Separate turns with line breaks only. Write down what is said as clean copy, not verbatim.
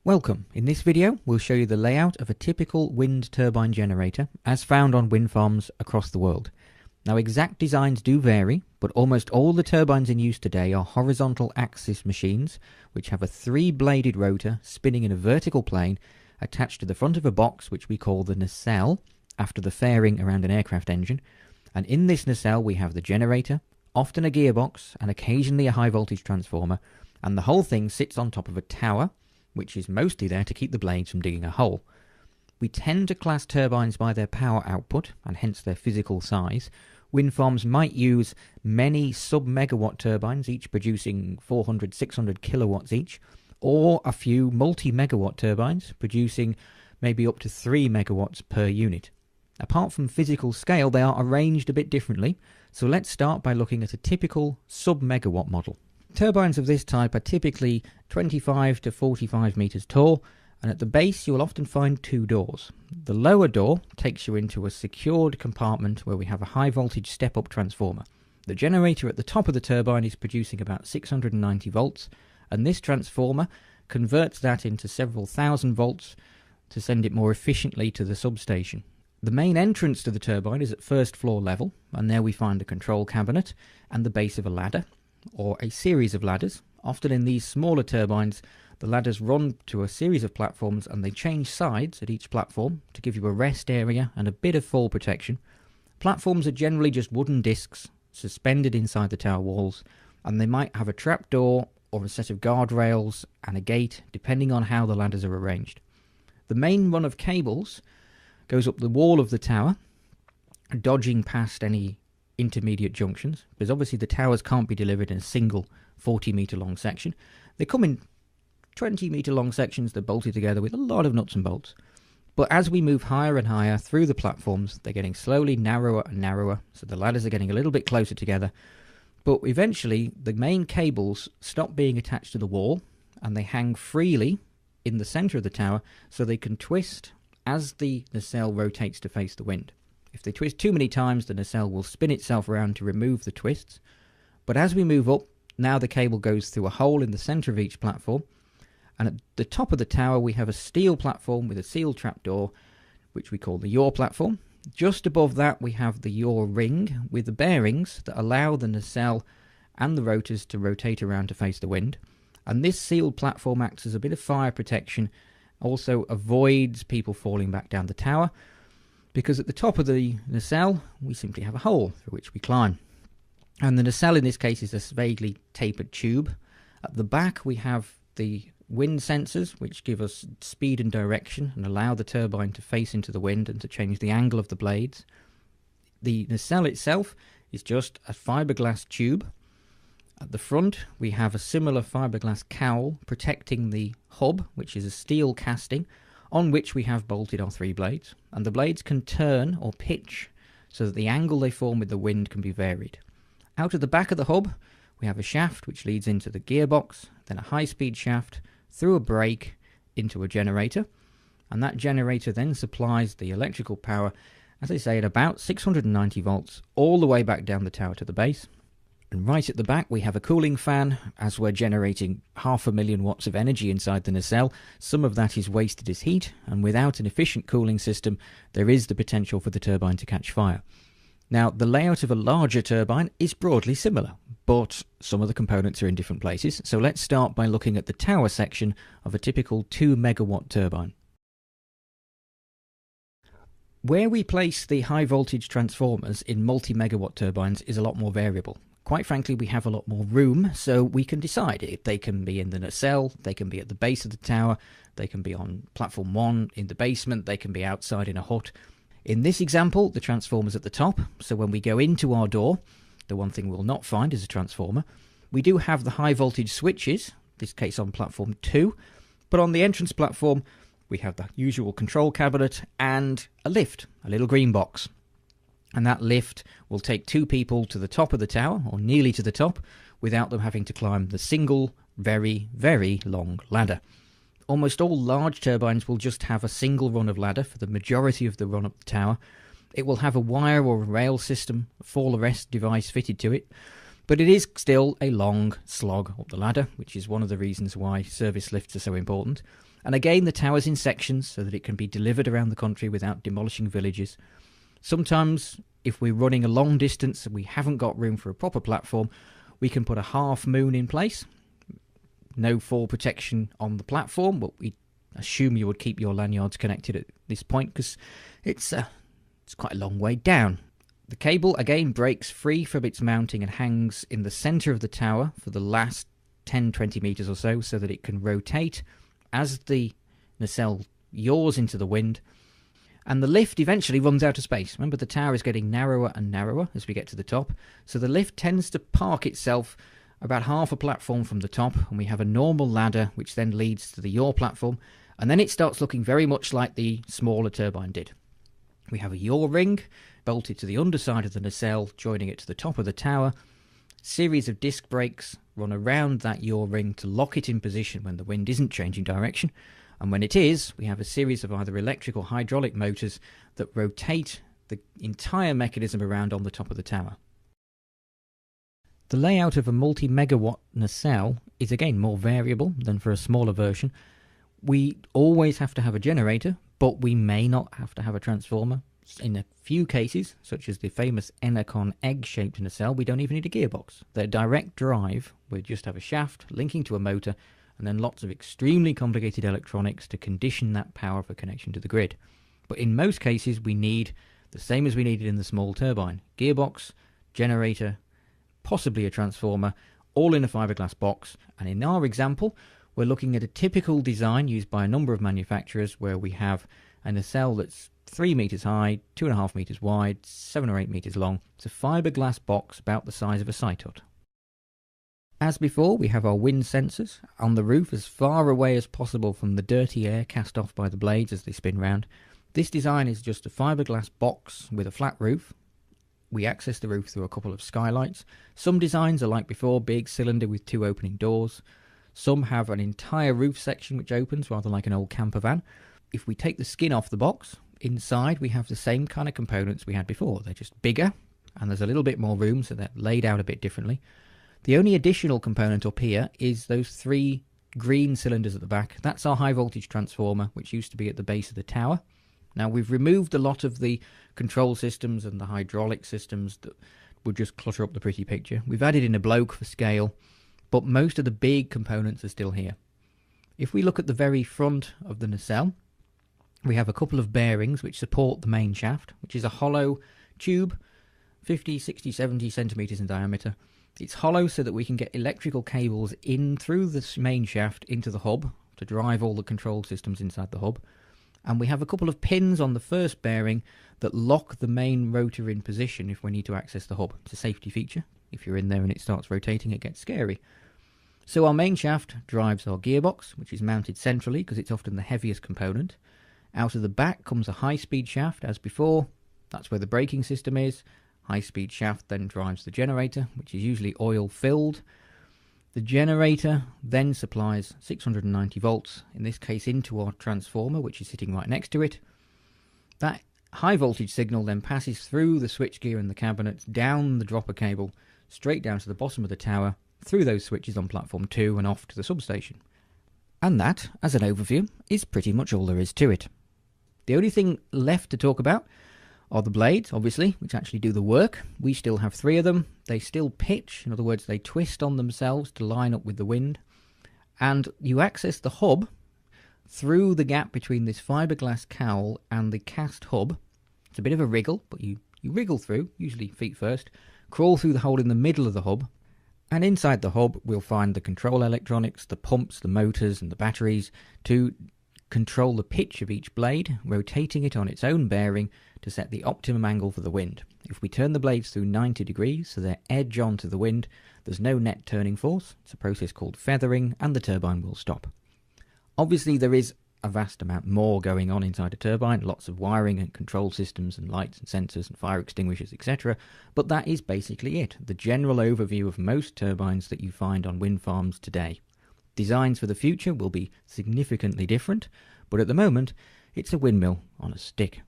Welcome. In this video, we'll show you the layout of a typical wind turbine generator as found on wind farms across the world. Now, exact designs do vary, but almost all the turbines in use today are horizontal axis machines, which have a three-bladed rotor spinning in a vertical plane attached to the front of a box which we call the nacelle, after the fairing around an aircraft engine. And in this nacelle we have the generator, often a gearbox, and occasionally a high-voltage transformer, and the whole thing sits on top of a tower, which is mostly there to keep the blades from digging a hole. We tend to class turbines by their power output, and hence their physical size. Wind farms might use many sub-megawatt turbines, each producing 400, 600 kilowatts each, or a few multi-megawatt turbines, producing maybe up to 3 megawatts per unit. Apart from physical scale, they are arranged a bit differently, so let's start by looking at a typical sub-megawatt model. Turbines of this type are typically 25 to 45 meters tall, and at the base you will often find two doors. The lower door takes you into a secured compartment where we have a high voltage step-up transformer. The generator at the top of the turbine is producing about 690 volts, and this transformer converts that into several thousand volts to send it more efficiently to the substation. The main entrance to the turbine is at first floor level, and there we find the control cabinet and the base of a ladder, or a series of ladders. Often in these smaller turbines, the ladders run to a series of platforms and they change sides at each platform to give you a rest area and a bit of fall protection. Platforms are generally just wooden discs suspended inside the tower walls, and they might have a trapdoor or a set of guardrails and a gate depending on how the ladders are arranged. The main run of cables goes up the wall of the tower, dodging past any intermediate junctions, because obviously the towers can't be delivered in a single 40-meter long section. They come in 20-meter long sections. They're bolted together with a lot of nuts and bolts. But as we move higher and higher through the platforms, they're getting slowly narrower and narrower, so the ladders are getting a little bit closer together. But eventually the main cables stop being attached to the wall and they hang freely in the center of the tower, so they can twist as the nacelle rotates to face the wind. If they twist too many times, the nacelle will spin itself around to remove the twists. But as we move up, now the cable goes through a hole in the center of each platform, and at the top of the tower we have a steel platform with a sealed trapdoor, which we call the yaw platform. Just above that we have the yaw ring with the bearings that allow the nacelle and the rotors to rotate around to face the wind. And this sealed platform acts as a bit of fire protection, also avoids people falling back down the tower, because at the top of the nacelle we simply have a hole through which we climb. And the nacelle in this case is a vaguely tapered tube. At the back we have the wind sensors, which give us speed and direction and allow the turbine to face into the wind and to change the angle of the blades. The nacelle itself is just a fiberglass tube. At the front we have a similar fiberglass cowl protecting the hub, which is a steel casting on which we have bolted our three blades, and the blades can turn or pitch so that the angle they form with the wind can be varied. Out of the back of the hub we have a shaft which leads into the gearbox, then a high-speed shaft through a brake into a generator, and that generator then supplies the electrical power, as I say, at about 690 volts all the way back down the tower to the base. And right at the back we have a cooling fan, as we're generating 500,000 watts of energy inside the nacelle. Some of that is wasted as heat, and without an efficient cooling system there is the potential for the turbine to catch fire. Now, the layout of a larger turbine is broadly similar, but some of the components are in different places, so let's start by looking at the tower section of a typical 2 megawatt turbine. Where we place the high voltage transformers in multi-megawatt turbines is a lot more variable. Quite frankly, we have a lot more room, so we can decide if they can be in the nacelle, they can be at the base of the tower, they can be on platform 1 in the basement, they can be outside in a hut. In this example, the transformer's at the top, so when we go into our door, the one thing we'll not find is a transformer. We do have the high voltage switches, this case on platform 2, but on the entrance platform we have the usual control cabinet and a lift, a little green box. And that lift will take two people to the top of the tower, or nearly to the top, without them having to climb the single, very, very long ladder. Almost all large turbines will just have a single run of ladder for the majority of the run up the tower. It will have a wire or a rail system, a fall arrest device fitted to it, but it is still a long slog up the ladder, which is one of the reasons why service lifts are so important. And again, the tower's in sections so that it can be delivered around the country without demolishing villages. Sometimes, if we're running a long distance and we haven't got room for a proper platform, we can put a half moon in place. No fall protection on the platform, but we assume you would keep your lanyards connected at this point because it's quite a long way down. The cable again breaks free from its mounting and hangs in the centre of the tower for the last 10-20 metres or so that it can rotate as the nacelle yaws into the wind, and the lift eventually runs out of space. Remember, the tower is getting narrower and narrower as we get to the top, so the lift tends to park itself about half a platform from the top, and we have a normal ladder which then leads to the yaw platform, and then it starts looking very much like the smaller turbine did. We have a yaw ring bolted to the underside of the nacelle, joining it to the top of the tower. Series of disc brakes run around that yaw ring to lock it in position when the wind isn't changing direction, and when it is, we have a series of either electric or hydraulic motors that rotate the entire mechanism around on the top of the tower. The layout of a multi-megawatt nacelle is again more variable than for a smaller version. We always have to have a generator, but we may not have to have a transformer. In a few cases, such as the famous Enercon egg-shaped nacelle, we don't even need a gearbox. They're direct drive. We just have a shaft linking to a motor, and then lots of extremely complicated electronics to condition that power for connection to the grid. But in most cases, we need the same as we needed in the small turbine. Gearbox, generator, possibly a transformer, all in a fiberglass box. And in our example, we're looking at a typical design used by a number of manufacturers where we have a nacelle that's 3 metres high, 2.5 metres wide, 7 or 8 metres long. It's a fiberglass box about the size of a site hut. As before, we have our wind sensors on the roof as far away as possible from the dirty air cast off by the blades as they spin round. This design is just a fiberglass box with a flat roof. We access the roof through a couple of skylights. Some designs are like before, big cylinder with 2 opening doors. Some have an entire roof section which opens, rather like an old camper van. If we take the skin off the box, inside we have the same kind of components we had before. They're just bigger, and there's a little bit more room, so they're laid out a bit differently. The only additional component up here is those 3 green cylinders at the back. That's our high voltage transformer, which used to be at the base of the tower. Now, we've removed a lot of the control systems and the hydraulic systems that would just clutter up the pretty picture. We've added in a bloke for scale, but most of the big components are still here. If we look at the very front of the nacelle, we have a couple of bearings which support the main shaft, which is a hollow tube, 50, 60, 70 centimetres in diameter. It's hollow so that we can get electrical cables in through this main shaft into the hub to drive all the control systems inside the hub. And we have a couple of pins on the first bearing that lock the main rotor in position if we need to access the hub. It's a safety feature. If you're in there and it starts rotating, it gets scary. So our main shaft drives our gearbox, which is mounted centrally because it's often the heaviest component. Out of the back comes a high-speed shaft, as before. That's where the braking system is. High-speed shaft then drives the generator, which is usually oil-filled. The generator then supplies 690 volts, in this case into our transformer, which is sitting right next to it. That high-voltage signal then passes through the switchgear and the cabinets, down the dropper cable, straight down to the bottom of the tower, through those switches on platform 2 and off to the substation. And that, as an overview, is pretty much all there is to it. The only thing left to talk about are the blades, obviously, which actually do the work. We still have 3 of them. They still pitch, in other words, they twist on themselves to line up with the wind. And you access the hub through the gap between this fiberglass cowl and the cast hub. It's a bit of a wriggle, but you wriggle through, usually feet first, crawl through the hole in the middle of the hub, and inside the hub we'll find the control electronics, the pumps, the motors and the batteries to control the pitch of each blade, rotating it on its own bearing to set the optimum angle for the wind. If we turn the blades through 90 degrees so they're edge on to the wind, there's no net turning force. It's a process called feathering, and the turbine will stop. Obviously there is a vast amount more going on inside a turbine, lots of wiring and control systems and lights and sensors and fire extinguishers, etc. But that is basically it, the general overview of most turbines that you find on wind farms today. Designs for the future will be significantly different, but at the moment, it's a windmill on a stick.